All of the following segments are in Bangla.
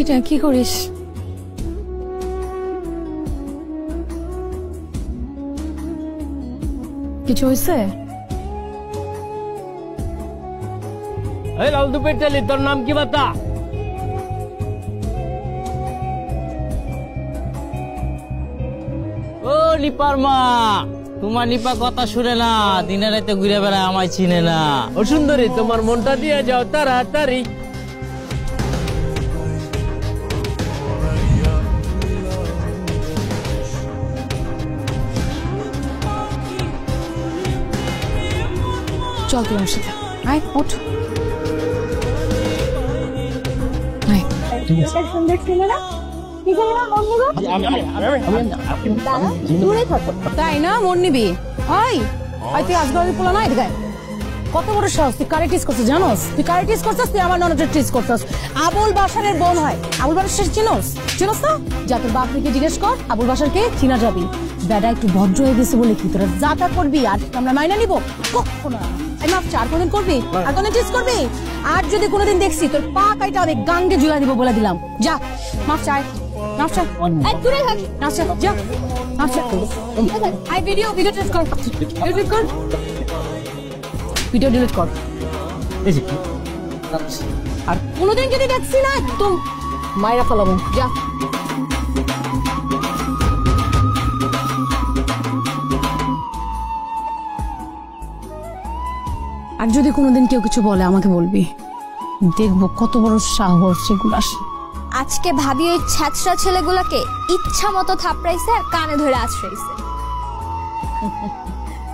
এটা কি করিস? কিছু হয়েছে? এই লাল দুপের চালি, তোর নাম কি বাতা? ও লিপার মা, তোমার লিপা কথা শুনে না, দিনে রাতে ঘুরে বেড়ায়, আমায় চিনে না। ও সুন্দরী, তোমার মনটা দিয়ে যাও তাড়াতাড়ি। চল তুই আমার সাথে আয়, ওঠ। সুন্দর ছিল না? তাই না, মন নিবি? তুই আজকাল পোলা না, এদিকে কত বড় সাহস, তুই কারে টিজ করছিস জানোস? তুই কারে টিজ করছিস? তুই আমার ননদের টিজ করছিস। আবুল বাসারের বোন হয়। আবুল বাসার চিনোস? চিনোস না? যা তোর বাপ থেকে জিজ্ঞেস কর, আবুল বাসারকে চিনা যাবি। বেটা একটু ভদ্র হয়ে গেছে বলে কি তোরা যা তা করবি আর আমরা মাইনা নিব? কখনো না। মাফ চার কোনদিন করবি, আর কোনদিন টিজ করবি? আর যদি কোনোদিন দেখছি তোর পা কাইটা আমি গাঙ্গে ঝুলা দিব বলে দিলাম। যা মাফ চাই, মাফ চাই। দূরে থাক। মাফ চাই, যা মাফ চাই। আই ভিডিও ডিলিট কর, ডিলিট কর, ভিডিও ডিলিট কর। আর কোনোদিন যদি দেখছি না একদম মায়েরা ফেলাবো। যা। আর যদি কোনোদিন কেউ কিছু বলে আমাকে বলবি, দেখবো কত বড় সাহস সেগুলো। আজকে ভাবি ওই ছ্যাঁচড়া ছেলেগুলাকে ইচ্ছা মতো থাপড়াইছে আর কানে ধরে আছড়াইছে।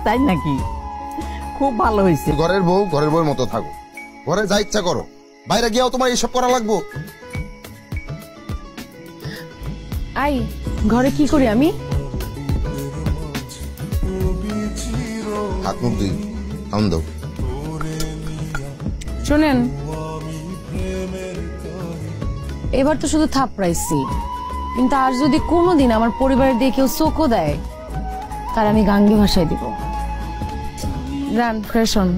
তাই নাকি? খুব ভালো হয়েছে। ঘরের বউ ঘরের বউয়ের মতো থাকো, ঘরে যা ইচ্ছা করো, বাইরে গিয়েও তোমার এসব করা লাগবো? আই ঘরে কি করি আমি? হাত মুখ দুই খাওন দাও। শোনেন, এবার তো শুধু থাপড়াইছি, কিন্তু আর যদি কোনোদিন আমার পরিবারের দিয়ে কেউ চোখও দেয়, তার আমি গাঙ্গে ভাষায় দিব। রান ফ্রেশ হন।